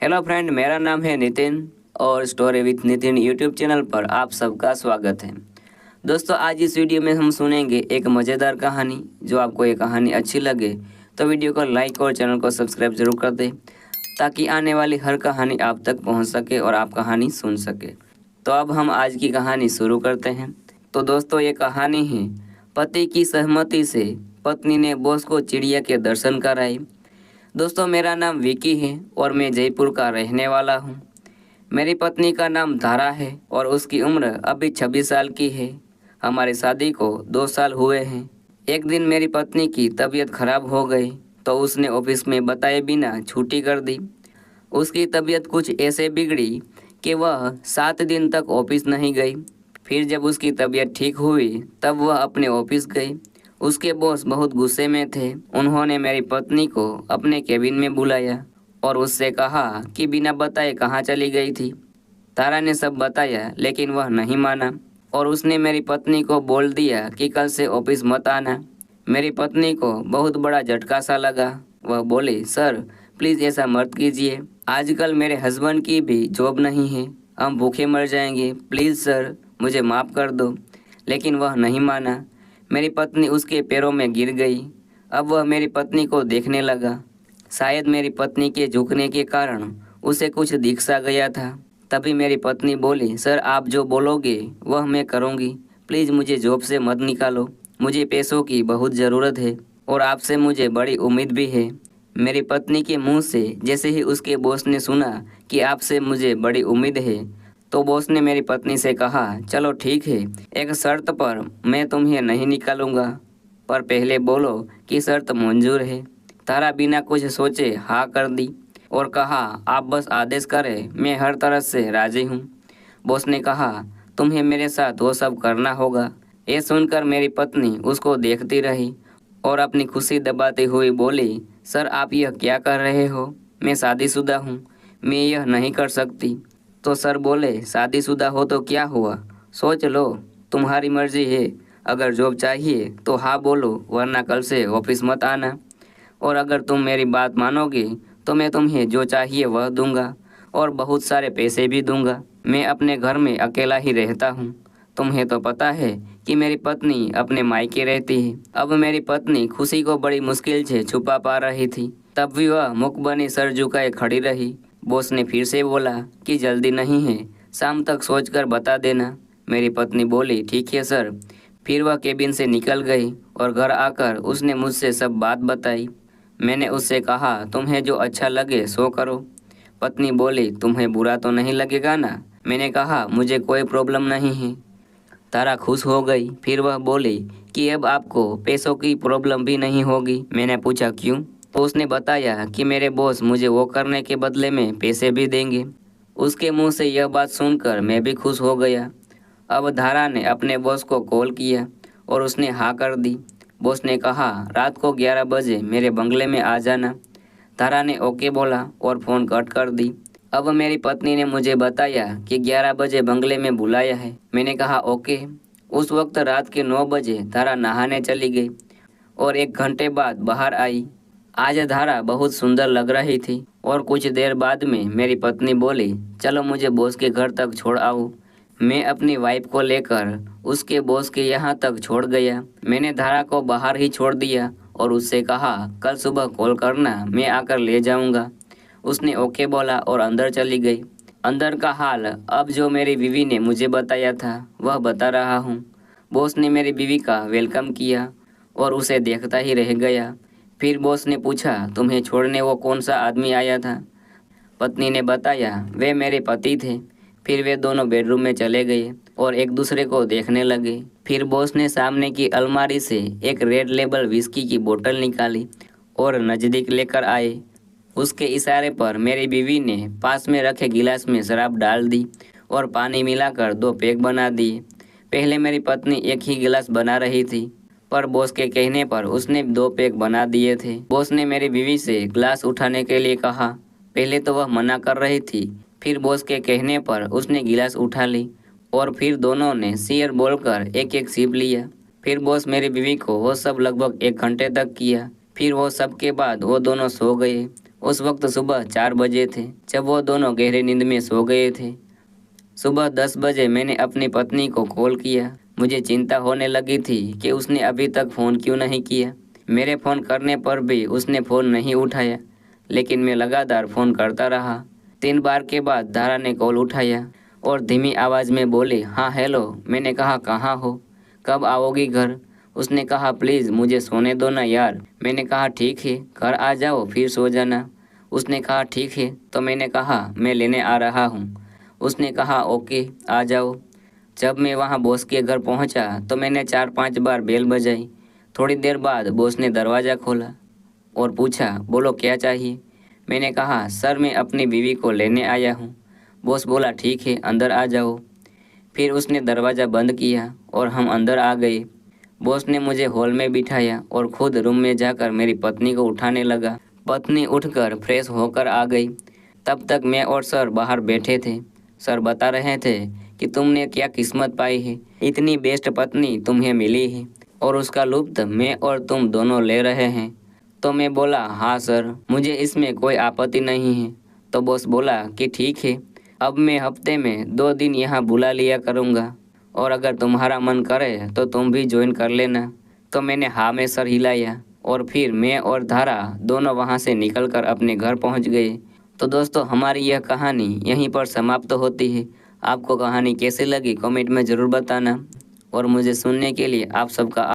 Hello friend, मेरा नाम है नितिन और story with Nitin YouTube channel पर आप सबका स्वागत है। दोस्तों, आज इस वीडियो में हम सुनेंगे एक मज़ेदार कहानी। जो आपको ये कहानी अच्छी लगे तो वीडियो को लाइक और चैनल को सब्सक्राइब जरूर कर दें, ताकि आने वाली हर कहानी आप तक पहुंच सके और आप कहानी सुन सके। तो अब हम आज की कहानी शुरू करते हैं। तो दोस्तों, ये कहानी है पति की सहमति से पत्नी ने बॉस को चिड़िया के दर्शन कराए। दोस्तों, मेरा नाम विकी है और मैं जयपुर का रहने वाला हूँ। मेरी पत्नी का नाम धारा है और उसकी उम्र अभी 26 साल की है। हमारी शादी को 2 साल हुए हैं। एक दिन मेरी पत्नी की तबीयत खराब हो गई तो उसने ऑफिस में बताए बिना छुट्टी कर दी। उसकी तबीयत कुछ ऐसे बिगड़ी कि वह 7 दिन तक ऑफिस नहीं गई। फिर जब उसकी तबीयत ठीक हुई तब वह अपने ऑफिस गई। उसके बॉस बहुत गुस्से में थे। उन्होंने मेरी पत्नी को अपने केबिन में बुलाया और उससे कहा कि बिना बताए कहाँ चली गई थी। तारा ने सब बताया, लेकिन वह नहीं माना और उसने मेरी पत्नी को बोल दिया कि कल से ऑफिस मत आना। मेरी पत्नी को बहुत बड़ा झटका सा लगा। वह बोली, सर प्लीज़ ऐसा मत कीजिए। आजकल मेरे हस्बैंड की भी जॉब नहीं है, हम भूखे मर जाएंगे। प्लीज़ सर, मुझे माफ़ कर दो। लेकिन वह नहीं माना। मेरी पत्नी उसके पैरों में गिर गई। अब वह मेरी पत्नी को देखने लगा। शायद मेरी पत्नी के झुकने के कारण उसे कुछ दिख सा गया था। तभी मेरी पत्नी बोली, सर आप जो बोलोगे वह मैं करूँगी। प्लीज़ मुझे जॉब से मत निकालो। मुझे पैसों की बहुत ज़रूरत है और आपसे मुझे बड़ी उम्मीद भी है। मेरी पत्नी के मुंह से जैसे ही उसके बॉस ने सुना कि आपसे मुझे बड़ी उम्मीद है, तो बॉस ने मेरी पत्नी से कहा, चलो ठीक है, एक शर्त पर मैं तुम्हें नहीं निकालूंगा, पर पहले बोलो कि शर्त मंजूर है। तारा बिना कुछ सोचे हाँ कर दी और कहा, आप बस आदेश करें, मैं हर तरह से राजी हूँ। बॉस ने कहा, तुम्हें मेरे साथ वो सब करना होगा। ये सुनकर मेरी पत्नी उसको देखती रही और अपनी खुशी दबाती हुई बोली, सर आप यह क्या कर रहे हो? मैं शादीशुदा हूँ, मैं यह नहीं कर सकती। तो सर बोले, शादीशुदा हो तो क्या हुआ, सोच लो, तुम्हारी मर्जी है। अगर जॉब चाहिए तो हाँ बोलो, वरना कल से ऑफिस मत आना। और अगर तुम मेरी बात मानोगे तो मैं तुम्हें जो चाहिए वह दूंगा और बहुत सारे पैसे भी दूंगा। मैं अपने घर में अकेला ही रहता हूँ। तुम्हें तो पता है कि मेरी पत्नी अपने मायके रहती है। अब मेरी पत्नी खुशी को बड़ी मुश्किल से छुपा पा रही थी। तब भी वह मुख बनी सर झुकाए खड़ी रही। बॉस ने फिर से बोला कि जल्दी नहीं है, शाम तक सोचकर बता देना। मेरी पत्नी बोली, ठीक है सर। फिर वह केबिन से निकल गई और घर आकर उसने मुझसे सब बात बताई। मैंने उससे कहा, तुम्हें जो अच्छा लगे सो करो। पत्नी बोली, तुम्हें बुरा तो नहीं लगेगा ना? मैंने कहा, मुझे कोई प्रॉब्लम नहीं है। तारा खुश हो गई। फिर वह बोली कि अब आपको पैसों की प्रॉब्लम भी नहीं होगी। मैंने पूछा क्यों? तो उसने बताया कि मेरे बॉस मुझे वो करने के बदले में पैसे भी देंगे। उसके मुंह से यह बात सुनकर मैं भी खुश हो गया। अब धारा ने अपने बॉस को कॉल किया और उसने हाँ कर दी। बॉस ने कहा, रात को 11 बजे मेरे बंगले में आ जाना। तारा ने ओके बोला और फ़ोन कट कर दी। अब मेरी पत्नी ने मुझे बताया कि 11 बजे बंगले में बुलाया है। मैंने कहा ओके। उस वक्त रात के 9 बजे धारा नहाने चली गई और 1 घंटे बाद बाहर आई। आज धारा बहुत सुंदर लग रही थी और कुछ देर बाद में मेरी पत्नी बोली, चलो मुझे बॉस के घर तक छोड़ आओ। मैं अपनी वाइफ को लेकर उसके बॉस के यहाँ तक छोड़ गया। मैंने धारा को बाहर ही छोड़ दिया और उससे कहा, कल सुबह कॉल करना, मैं आकर ले जाऊँगा। उसने ओके बोला और अंदर चली गई। अंदर का हाल अब जो मेरी बीवी ने मुझे बताया था वह बता रहा हूँ। बॉस ने मेरी बीवी का वेलकम किया और उसे देखता ही रह गया। फिर बॉस ने पूछा, तुम्हें छोड़ने वो कौन सा आदमी आया था? पत्नी ने बताया, वे मेरे पति थे। फिर वे दोनों बेडरूम में चले गए और एक दूसरे को देखने लगे। फिर बॉस ने सामने की अलमारी से एक रेड लेबल विस्की की बोतल निकाली और नज़दीक लेकर आए। उसके इशारे पर मेरी बीवी ने पास में रखे गिलास में शराब डाल दी और पानी मिलाकर 2 पैक बना दिए। पहले मेरी पत्नी एक ही गिलास बना रही थी, पर बॉस के कहने पर उसने 2 पैक बना दिए थे। बॉस ने मेरी बीवी से गिलास उठाने के लिए कहा। पहले तो वह मना कर रही थी, फिर बॉस के कहने पर उसने गिलास उठा ली और फिर दोनों ने शेयर बोलकर एक एक सिप लिया। फिर बॉस मेरी बीवी को वो सब लगभग 1 घंटे तक किया। फिर वो सब के बाद वो दोनों सो गए उस वक्त सुबह 4 बजे थे जब वो दोनों गहरी नींद में सो गए थे। सुबह 10 बजे मैंने अपनी पत्नी को कॉल किया। मुझे चिंता होने लगी थी कि उसने अभी तक फ़ोन क्यों नहीं किया। मेरे फ़ोन करने पर भी उसने फ़ोन नहीं उठाया, लेकिन मैं लगातार फ़ोन करता रहा। 3 बार के बाद धारा ने कॉल उठाया और धीमी आवाज़ में बोली, हाँ हेलो। मैंने कहा, कहाँ हो, कब आओगी घर? उसने कहा, प्लीज़ मुझे सोने दो ना यार। मैंने कहा, ठीक है, घर आ जाओ फिर सो जाना। उसने कहा, ठीक है। तो मैंने कहा, मैं लेने आ रहा हूँ। उसने कहा, ओके, आ जाओ। जब मैं वहाँ बॉस के घर पहुँचा तो मैंने 4-5 बार बेल बजाई। थोड़ी देर बाद बॉस ने दरवाज़ा खोला और पूछा, बोलो क्या चाहिए? मैंने कहा, सर मैं अपनी बीवी को लेने आया हूँ। बॉस बोला, ठीक है, अंदर आ जाओ। फिर उसने दरवाज़ा बंद किया और हम अंदर आ गए। बॉस ने मुझे हॉल में बिठाया और खुद रूम में जाकर मेरी पत्नी को उठाने लगा। पत्नी उठकर फ्रेश होकर आ गई। तब तक मैं और सर बाहर बैठे थे। सर बता रहे थे कि तुमने क्या किस्मत पाई है, इतनी बेस्ट पत्नी तुम्हें मिली है और उसका लुत्फ़ मैं और तुम दोनों ले रहे हैं। तो मैं बोला, हाँ सर, मुझे इसमें कोई आपत्ति नहीं है। तो बॉस बोला कि ठीक है, अब मैं हफ्ते में 2 दिन यहाँ बुला लिया करूँगा और अगर तुम्हारा मन करे तो तुम भी ज्वाइन कर लेना। तो मैंने हाँ में सर हिलाया और फिर मैं और धारा दोनों वहाँ से निकलकर अपने घर पहुँच गए। तो दोस्तों, हमारी यह कहानी यहीं पर समाप्त होती है। आपको कहानी कैसी लगी कमेंट में ज़रूर बताना और मुझे सुनने के लिए आप सबका